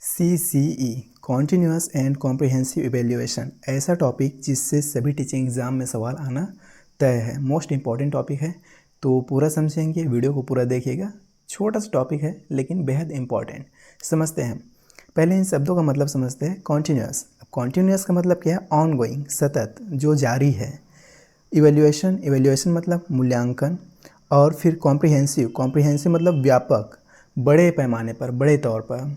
CCE continuous and comprehensive evaluation ऐसा topic जिससे सभी टीचिंग एग्ज़ाम में सवाल आना तय है। मोस्ट इम्पॉर्टेंट टॉपिक है, तो पूरा समझेंगे, वीडियो को पूरा देखिएगा। छोटा सा टॉपिक है लेकिन बेहद इम्पॉर्टेंट। समझते हैं, पहले इन शब्दों का मतलब समझते हैं। कॉन्टीन्यूअस, अब कॉन्टीन्यूअस का मतलब क्या है? ऑन गोइंग, सतत, जो जारी है। इवेल्युएशन, इवेल्युएशन मतलब मूल्यांकन। और फिर कॉम्प्रिहेंसिव, कॉम्प्रिहेंसिव मतलब व्यापक, बड़े पैमाने पर, बड़े तौर पर,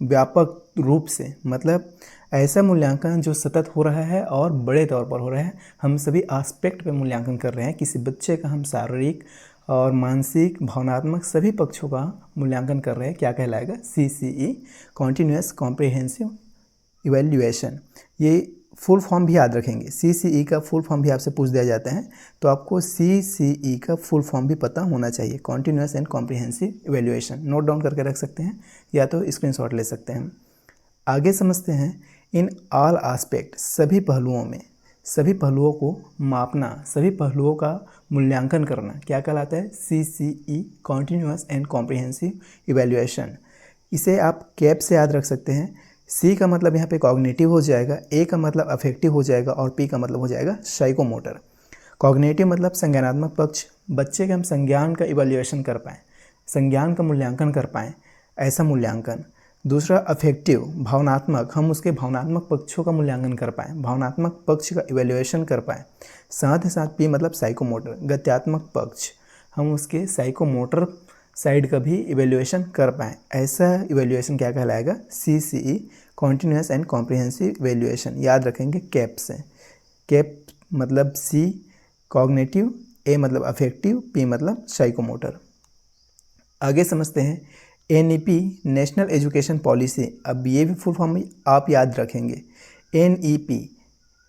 व्यापक रूप से, मतलब ऐसा मूल्यांकन जो सतत हो रहा है और बड़े तौर पर हो रहा है। हम सभी एस्पेक्ट पे मूल्यांकन कर रहे हैं। किसी बच्चे का हम शारीरिक और मानसिक, भावनात्मक सभी पक्षों का मूल्यांकन कर रहे हैं। क्या कहलाएगा? CCE continuous comprehensive evaluation. ये फुल फॉर्म भी याद रखेंगे। CCE का फुल फॉर्म भी आपसे पूछ दिया जाता है, तो आपको CCE का फुल फॉर्म भी पता होना चाहिए। Continuous and comprehensive evaluation note down करके रख सकते हैं या तो स्क्रीनशॉट ले सकते हैं। आगे समझते हैं। इन ऑल एस्पेक्ट, सभी पहलुओं में, सभी पहलुओं को मापना, सभी पहलुओं का मूल्यांकन करना क्या कहलाता है? CCE continuous and comprehensive evaluation. इसे आप कैप से याद रख सकते हैं। C का मतलब यहाँ पे कॉग्निटिव हो जाएगा, A का मतलब अफेक्टिव हो जाएगा और P का मतलब हो जाएगा साइकोमोटर। कॉग्निटिव मतलब संज्ञानात्मक पक्ष, बच्चे के हम संज्ञान का इवैल्यूएशन कर पाएँ, संज्ञान का मूल्यांकन कर पाएँ, ऐसा मूल्यांकन। दूसरा अफेक्टिव, भावनात्मक, हम उसके भावनात्मक पक्षों का मूल्यांकन कर पाएँ, भावनात्मक पक्ष का इवैल्यूएशन कर पाएँ। साथ ही साथ P मतलब साइकोमोटर, गत्यात्मक पक्ष, हम उसके साइकोमोटर साइड का भी इवैल्यूएशन कर पाएँ। ऐसा इवैल्यूएशन क्या कहलाएगा? CCE continuous and comprehensive evaluation. याद रखेंगे कैप से। कैप मतलब C कॉग्निटिव, A मतलब अफेक्टिव, P मतलब साइकोमोटर। आगे समझते हैं। NEP नेशनल एजुकेशन पॉलिसी, अब ये भी फुल फॉर्म आप याद रखेंगे। NEP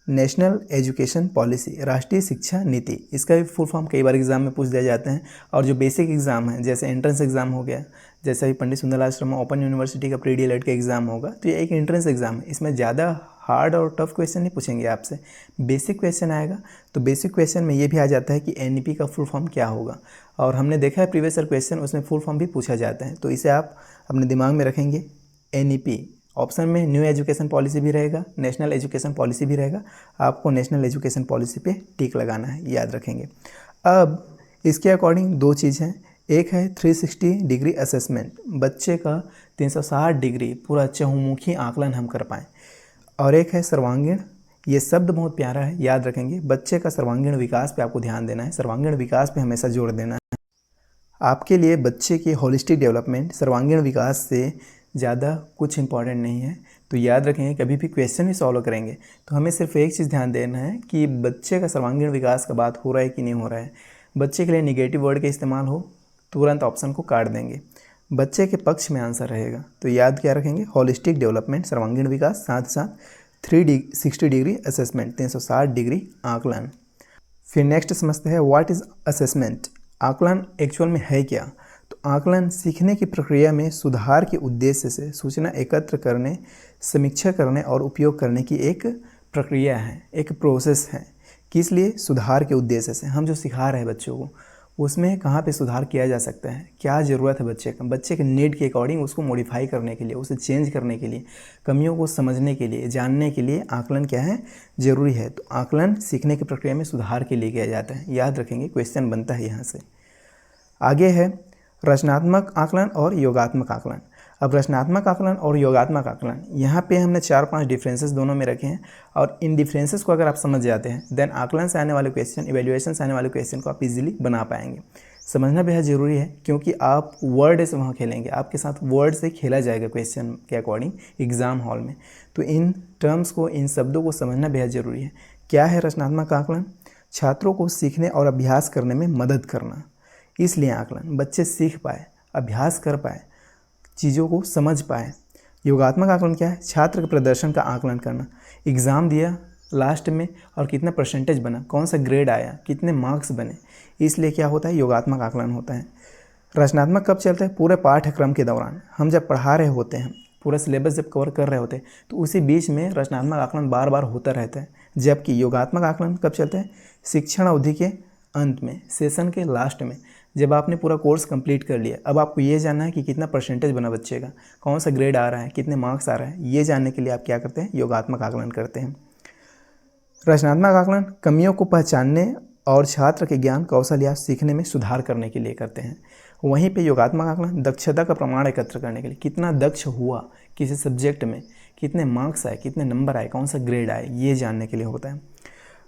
नेशनल एजुकेशन पॉलिसी, राष्ट्रीय शिक्षा नीति। इसका भी फुल फॉर्म कई बार एग्जाम में पूछ दिया जाते हैं। और जो बेसिक एग्जाम है, जैसे एंट्रेंस एग्जाम हो गया, जैसे अभी पंडित सुंदरलाल शर्मा ओपन यूनिवर्सिटी का प्री-DLED का एग्जाम होगा, तो ये एक एंट्रेंस एग्जाम है। इसमें ज़्यादा हार्ड और टफ क्वेश्चन नहीं पूछेंगे आपसे, बेसिक क्वेश्चन आएगा। तो बेसिक क्वेश्चन में ये भी आ जाता है कि NEP का फुल फॉर्म क्या होगा। और हमने देखा है प्रीवियस ईयर क्वेश्चन, उसमें फुल फॉर्म भी पूछा जाता है, तो इसे आप अपने दिमाग में रखेंगे। NEP ऑप्शन में न्यू एजुकेशन पॉलिसी भी रहेगा, नेशनल एजुकेशन पॉलिसी भी रहेगा। आपको नेशनल एजुकेशन पॉलिसी पे टिक लगाना है, याद रखेंगे। अब इसके अकॉर्डिंग दो चीज़ हैं। एक है 360 डिग्री असेसमेंट, बच्चे का 360 डिग्री पूरा चहुमुखी आकलन हम कर पाएँ। और एक है सर्वांगीण, ये शब्द बहुत प्यारा है, याद रखेंगे। बच्चे का सर्वांगीण विकास पे आपको ध्यान देना है, सर्वांगीण विकास पे हमेशा जोर देना है। आपके लिए बच्चे की होलिस्टिक डेवलपमेंट, सर्वांगीण विकास से ज़्यादा कुछ इंपॉर्टेंट नहीं है। तो याद रखेंगे, कभी भी क्वेश्चन भी सॉल्व करेंगे तो हमें सिर्फ एक चीज़ ध्यान देना है कि बच्चे का सर्वांगीण विकास का बात हो रहा है कि नहीं हो रहा है। बच्चे के लिए निगेटिव वर्ड का इस्तेमाल हो, तुरंत ऑप्शन को काट देंगे। बच्चे के पक्ष में आंसर रहेगा। तो याद क्या रखेंगे? होलिस्टिक डेवलपमेंट, सर्वांगीण विकास, साथ साथ 360 डिग्री असेसमेंट, 360 डिग्री आकलन। फिर नेक्स्ट समझते हैं, व्हाट इज़ असेसमेंट। आकलन एक्चुअल में है क्या? तो आकलन सीखने की प्रक्रिया में सुधार के उद्देश्य से सूचना एकत्र करने, समीक्षा करने और उपयोग करने की एक प्रक्रिया है, एक प्रोसेस है। किस लिए? सुधार के उद्देश्य से। हम जो सिखा रहे हैं बच्चों को, उसमें कहाँ पे सुधार किया जा सकता है, क्या ज़रूरत है बच्चे का, बच्चे के नीड के अकॉर्डिंग उसको मॉडिफाई करने के लिए, उसे चेंज करने के लिए, कमियों को समझने के लिए, जानने के लिए आकलन क्या है? ज़रूरी है। तो आकलन सीखने की प्रक्रिया में सुधार के लिए किया जाता है, याद रखेंगे, क्वेश्चन बनता है यहाँ से। आगे है रचनात्मक आकलन और योगात्मक आकलन। अब रचनात्मक आकलन और योगात्मक आकलन, यहाँ पे हमने 4-5 डिफरेंसेस दोनों में रखे हैं। और इन डिफरेंसेस को अगर आप समझ जाते हैं, देन आकलन से आने वाले क्वेश्चन, इवैल्यूएशन से आने वाले क्वेश्चन को आप इजीली बना पाएंगे। समझना बेहद ज़रूरी है, क्योंकि आप वर्ड से वहाँ खेलेंगे, आपके साथ वर्ड से खेला जाएगा क्वेश्चन के अकॉर्डिंग एग्ज़ाम हॉल में। तो इन टर्म्स को, इन शब्दों को समझना बेहद ज़रूरी है। क्या है रचनात्मक आकलन? छात्रों को सीखने और अभ्यास करने में मदद करना, इसलिए आकलन, बच्चे सीख पाए, अभ्यास कर पाए, चीज़ों को समझ पाए। योगात्मक आकलन क्या है? छात्र के प्रदर्शन का आकलन करना, एग्ज़ाम दिया लास्ट में और कितना परसेंटेज बना, कौन सा ग्रेड आया, कितने मार्क्स बने, इसलिए क्या होता है? योगात्मक आकलन होता है। रचनात्मक कब चलता है? पूरे पाठ्यक्रम के दौरान, हम जब पढ़ा रहे होते हैं, पूरा सिलेबस जब कवर कर रहे होते हैं, तो उसी बीच में रचनात्मक आकलन बार बार होता रहता है। जबकि योगात्मक आकलन कब चलता है? शिक्षण अवधि के अंत में, सेशन के लास्ट में, जब आपने पूरा कोर्स कंप्लीट कर लिया, अब आपको ये जानना है कि कितना परसेंटेज बना बच्चे का, कौन सा ग्रेड आ रहा है, कितने मार्क्स आ रहा है। ये जानने के लिए आप क्या करते हैं, योगात्मक आकलन करते हैं। रचनात्मक आकलन कमियों को पहचानने और छात्र के ज्ञान कौशल या सीखने में सुधार करने के लिए करते हैं। वहीं पे योगात्मक आकलन दक्षता का प्रमाण एकत्र करने के लिए, कितना दक्ष हुआ किसी सब्जेक्ट में, कितने मार्क्स आए, कितने नंबर आए, कौन सा ग्रेड आए, ये जानने के लिए होता है।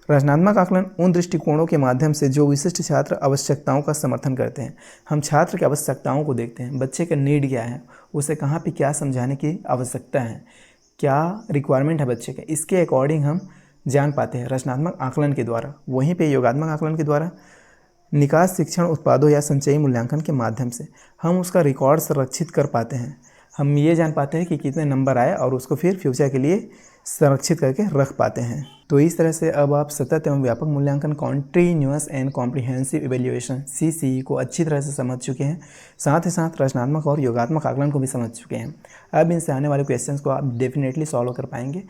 रचनात्मक आकलन उन दृष्टिकोणों के माध्यम से जो विशिष्ट छात्र आवश्यकताओं का समर्थन करते हैं। हम छात्र की आवश्यकताओं को देखते हैं, बच्चे का नीड क्या है, उसे कहाँ पे क्या समझाने की आवश्यकता है, क्या रिक्वायरमेंट है बच्चे का, इसके अकॉर्डिंग हम जान पाते हैं रचनात्मक आकलन के द्वारा। वहीं पे योगात्मक आकलन के द्वारा निकास शिक्षण उत्पादों या संचयी मूल्यांकन के माध्यम से हम उसका रिकॉर्ड संरक्षित कर पाते हैं। हम ये जान पाते हैं कि कितने नंबर आए और उसको फिर फ्यूचर के लिए संरक्षित करके रख पाते हैं। तो इस तरह से अब आप सतत एवं व्यापक मूल्यांकन, continuous and comprehensive evaluation CCE को अच्छी तरह से समझ चुके हैं। साथ ही साथ रचनात्मक और योगात्मक आकलन को भी समझ चुके हैं। अब इनसे आने वाले क्वेश्चंस को आप डेफिनेटली सॉल्व कर पाएंगे।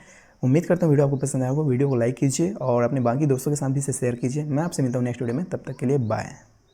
उम्मीद करता हूँ वीडियो आपको पसंद आया होगा। वीडियो को लाइक कीजिए और अपने बाकी दोस्तों के साथ भी इसे शेयर कीजिए। मैं आपसे मिलता हूँ नेक्स्ट वीडियो में, तब तक के लिए बाय।